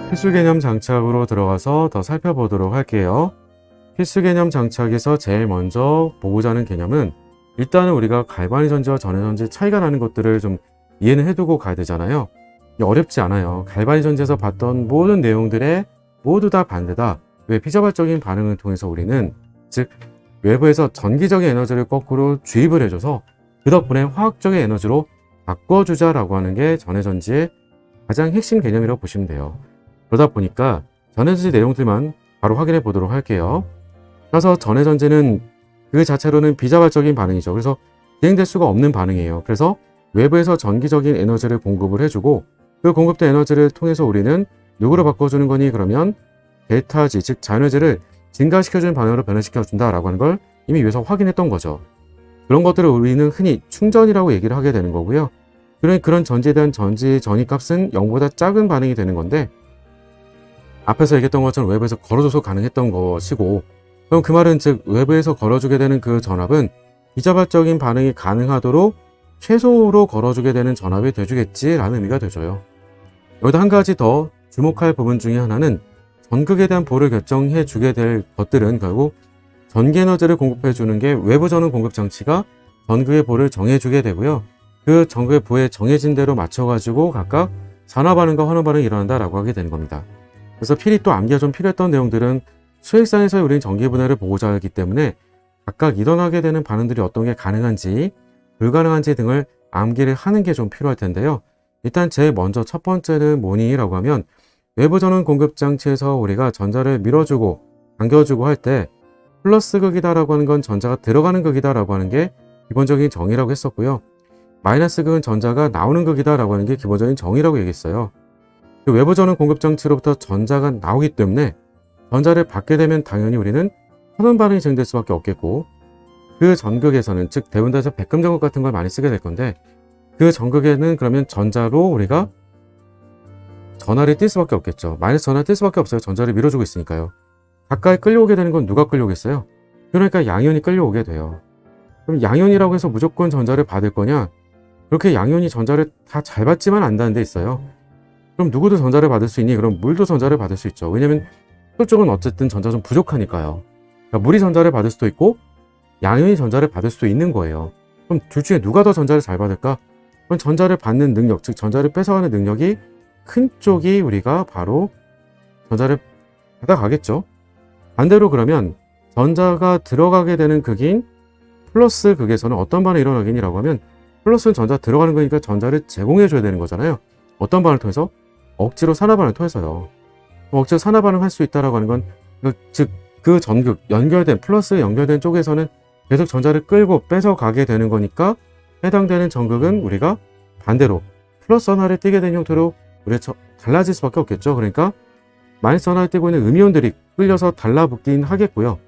필수 개념 장착으로 들어가서 더 살펴보도록 할게요. 필수 개념 장착에서 제일 먼저 보고자 하는 개념은 일단은 우리가 갈바닉 전지와 전해 전지 차이가 나는 것들을 좀 이해는 해두고 가야 되잖아요. 어렵지 않아요. 갈바닉 전지에서 봤던 모든 내용들에 모두 다 반대다. 왜? 피자발적인 반응을 통해서 우리는 즉 외부에서 전기적인 에너지를 거꾸로 주입을 해줘서 그 덕분에 화학적인 에너지로 바꿔주자라고 하는 게 전해 전지의 가장 핵심 개념이라고 보시면 돼요. 그러다 보니까 전해 전지 내용들만 바로 확인해 보도록 할게요. 그래서 전해 전지는 그 자체로는 비자발적인 반응이죠. 그래서 진행될 수가 없는 반응이에요. 그래서 외부에서 전기적인 에너지를 공급을 해주고 그 공급된 에너지를 통해서 우리는 누구로 바꿔주는 거니? 그러면 델타지, 즉 자에너지를 증가시켜주는 방향으로 변화시켜준다라고 하는 걸 이미 위에서 확인했던 거죠. 그런 것들을 우리는 흔히 충전이라고 얘기를 하게 되는 거고요. 그런 전지에 대한 전지 전이값은 0보다 작은 반응이 되는 건데 앞에서 얘기했던 것처럼 외부에서 걸어줘서 가능했던 것이고, 그럼 그 말은 즉 외부에서 걸어주게 되는 그 전압은 비자발적인 반응이 가능하도록 최소로 걸어주게 되는 전압이 돼주겠지라는 의미가 되줘요. 여기다 한 가지 더 주목할 부분 중에 하나는 전극에 대한 보를 결정해 주게 될 것들은 결국 전기 에너지를 공급해 주는 게 외부 전원 공급 장치가 전극의 보를 정해 주게 되고요. 그 전극의 보에 정해진 대로 맞춰 가지고 각각 산화 반응과 환원 반응이 일어난다라고 하게 되는 겁니다. 그래서 필히 또 암기가 좀 필요했던 내용들은 수액상에서 우리는 전기 분해를 보고자 하기 때문에 각각 일어나게 되는 반응들이 어떤 게 가능한지 불가능한지 등을 암기를 하는 게 좀 필요할 텐데요. 일단 제일 먼저 첫 번째는 뭐니라고 하면 외부 전원 공급 장치에서 우리가 전자를 밀어주고 당겨주고 할 때 플러스 극이다라고 하는 건 전자가 들어가는 극이다라고 하는 게 기본적인 정의라고 했었고요. 마이너스 극은 전자가 나오는 극이다라고 하는 게 기본적인 정의라고 얘기했어요. 그 외부 전원 공급 장치로부터 전자가 나오기 때문에 전자를 받게 되면 당연히 우리는 환원 반응이 진행될 수밖에 없겠고, 그 전극에서는 즉 대운동에서 백금 전극 같은 걸 많이 쓰게 될 건데 그 전극에는 그러면 전자로 우리가 전하를 띌 수밖에 없겠죠. 마이너스 전하를 띌 수밖에 없어요. 전자를 밀어주고 있으니까요. 가까이 끌려오게 되는 건 누가 끌려오겠어요? 그러니까 양이온이 끌려오게 돼요. 그럼 양이온이라고 해서 무조건 전자를 받을 거냐? 그렇게 양이온이 전자를 다 잘 받지만 않다는 데 있어요. 그럼 누구도 전자를 받을 수 있니? 그럼 물도 전자를 받을 수 있죠. 왜냐면 소 쪽은 어쨌든 전자 좀 부족하니까요. 그러니까 물이 전자를 받을 수도 있고 양이온이 전자를 받을 수도 있는 거예요. 그럼 둘 중에 누가 더 전자를 잘 받을까? 그럼 전자를 받는 능력, 즉 전자를 뺏어가는 능력이 큰 쪽이 우리가 바로 전자를 받아가겠죠. 반대로 그러면 전자가 들어가게 되는 극인 플러스 극에서는 어떤 반응이 일어나겠니라고 하면 플러스는 전자 들어가는 거니까 전자를 제공해 줘야 되는 거잖아요. 어떤 반응을 통해서? 억지로 산화 반응을 통해서요. 억지로 산화 반응을 할 수 있다라고 하는 건 즉 그 전극 연결된 플러스에 연결된 쪽에서는 계속 전자를 끌고 뺏어가게 되는 거니까 해당되는 전극은 우리가 반대로 플러스 하나를 띄게 된 형태로 우리가 달라질 수밖에 없겠죠. 그러니까 마이너스 하나를 띄고 있는 음이온들이 끌려서 달라붙긴 하겠고요.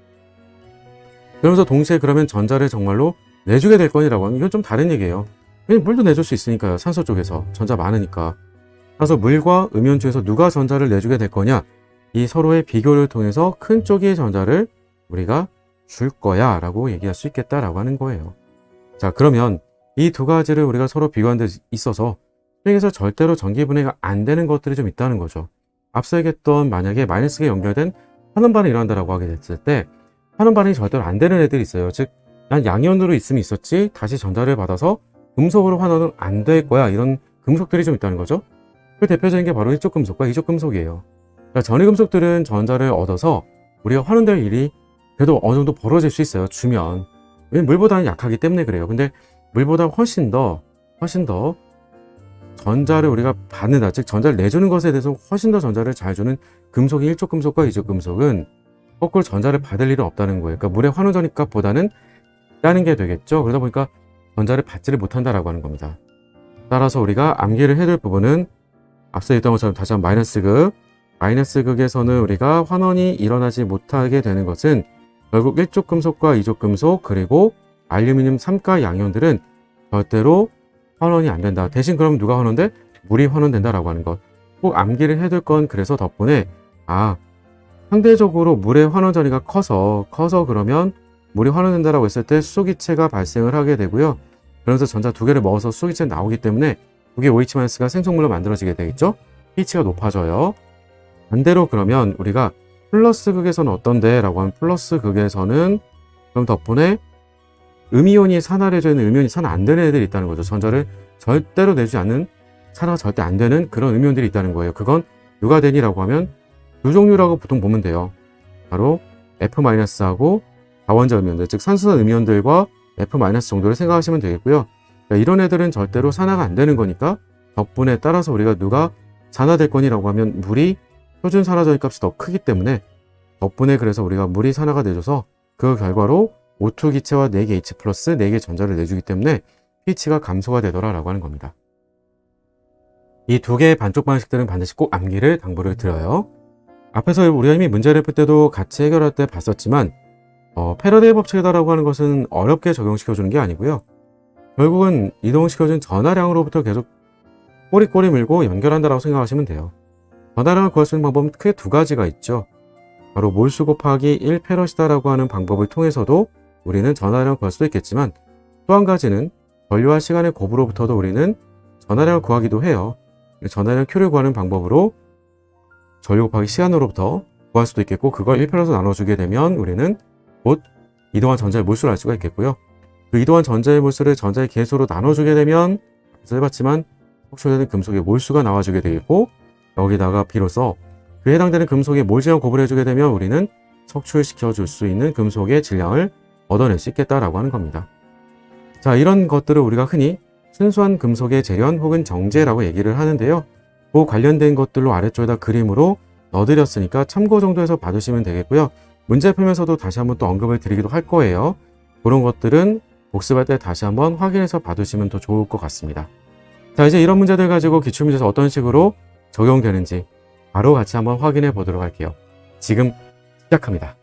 그러면서 동시에 그러면 전자를 정말로 내주게 될 거니라고 하면 이건 좀 다른 얘기예요. 왜냐면 물도 내줄 수 있으니까요. 산소 쪽에서 전자 많으니까. 그래서 물과 음이온 중에서 누가 전자를 내주게 될 거냐, 이 서로의 비교를 통해서 큰 쪽의 전자를 우리가 줄 거야 라고 얘기할 수 있겠다라고 하는 거예요. 자, 그러면 이 두 가지를 우리가 서로 비교하는 데 있어서 수행에서 절대로 전기 분해가 안 되는 것들이 좀 있다는 거죠. 앞서 얘기했던 만약에 마이너스가 연결된 환원 반응이 일어난다라고 하게 됐을 때 환원 반응이 절대로 안 되는 애들이 있어요. 즉, 난 양이온으로 있으면 있었지 다시 전자를 받아서 금속으로 환원은 안 될 거야, 이런 금속들이 좀 있다는 거죠. 그 대표적인 게 바로 이쪽 금속과 이쪽 금속이에요. 그러니까 전해 금속들은 전자를 얻어서 우리가 환원될 일이 그래도 어느 정도 벌어질 수 있어요. 주면. 왜냐면 물보다는 약하기 때문에 그래요. 근데 물보다 훨씬 더 전자를 우리가 받는다, 즉 전자를 내주는 것에 대해서 훨씬 더 전자를 잘 주는 금속인 일쪽 금속과 이쪽 금속은 거꾸로 전자를 받을 일은 없다는 거예요. 그러니까 물의 환원 전이값보다는 작다는 게 되겠죠. 그러다 보니까 전자를 받지를 못한다라고 하는 겁니다. 따라서 우리가 암기를 해둘 부분은 앞서 얘기했던 것처럼 다시 한번 마이너스 극에서는 우리가 환원이 일어나지 못하게 되는 것은 결국 일쪽 금속과 이쪽 금속 그리고 알루미늄 3가 양이온들은 절대로 환원이 안 된다. 대신 그럼 누가 환원돼? 물이 환원된다라고 하는 것. 꼭 암기를 해둘 건 그래서 덕분에 상대적으로 물의 환원 전이가 커서 그러면 물이 환원된다라고 했을 때 수소기체가 발생을 하게 되고요. 그러면서 전자 두 개를 먹어서 수소기체 나오기 때문에 두 개 OH- 가 생성물로 만들어지게 되겠죠. pH가 높아져요. 반대로 그러면 우리가 플러스 극에서는 어떤데? 라고 하면 플러스 극에서는 그럼 덕분에 음이온이 산화해져 있는 음이온이 산화 안 되는 애들이 있다는 거죠. 전자를 절대로 내주지 않는, 산화가 절대 안 되는 그런 음이온들이 있다는 거예요. 그건 누가 되니라고 하면 두 종류라고 보통 보면 돼요. 바로 F-하고 다원자 음이온들, 즉 산수산 음이온들과 F- 정도를 생각하시면 되겠고요. 그러니까 이런 애들은 절대로 산화가 안 되는 거니까 덕분에 따라서 우리가 누가 산화될 거니라고 하면 물이 표준 산화적인 값이 더 크기 때문에 덕분에 그래서 우리가 물이 산화가 돼줘서 그 결과로 O2 기체와 4개 H 플러스 4개 전자를 내주기 때문에 pH가 감소가 되더라라고 하는 겁니다. 이 두 개의 반쪽 방식들은 반드시 꼭 암기를 당부를 드려요. 앞에서 우리가 이미 문제를 풀 때도 같이 해결할 때 봤었지만 패러데이 법칙이다라고 하는 것은 어렵게 적용시켜주는 게 아니고요. 결국은 이동시켜준 전하량으로부터 계속 꼬리꼬리 물고 연결한다라고 생각하시면 돼요. 전하량을 구할 수 있는 방법은 크게 두 가지가 있죠. 바로 몰수 곱하기 1페럿이다라고 하는 방법을 통해서도 우리는 전하량을 구할 수도 있겠지만 또 한 가지는 전류와 시간의 곱으로부터도 우리는 전하량을 구하기도 해요. 전하량 Q를 구하는 방법으로 전류 곱하기 시간으로부터 구할 수도 있겠고 그걸 1페럿으로 나눠주게 되면 우리는 곧 이동한 전자의 몰수를 알 수가 있겠고요. 그 이동한 전자의 몰수를 전자의 개수로 나눠주게 되면 앞에서 해봤지만 척추되는 금속의 몰수가 나와주게 되겠고 여기다가 비로소 그 해당되는 금속의 몰질량 곱을 해주게 되면 우리는 척출시켜줄 수 있는 금속의 질량을 얻어낼 수 있겠다라고 하는 겁니다. 자, 이런 것들을 우리가 흔히 순수한 금속의 재련 혹은 정제라고 얘기를 하는데요. 그 관련된 것들로 아래쪽에다 그림으로 넣어드렸으니까 참고 정도해서 봐주시면 되겠고요. 문제 풀면서도 다시 한번 또 언급을 드리기도 할 거예요. 그런 것들은 복습할 때 다시 한번 확인해서 봐두시면 더 좋을 것 같습니다. 자, 이제 이런 문제들 가지고 기출문제에서 어떤 식으로 적용되는지 바로 같이 한번 확인해 보도록 할게요. 지금 시작합니다.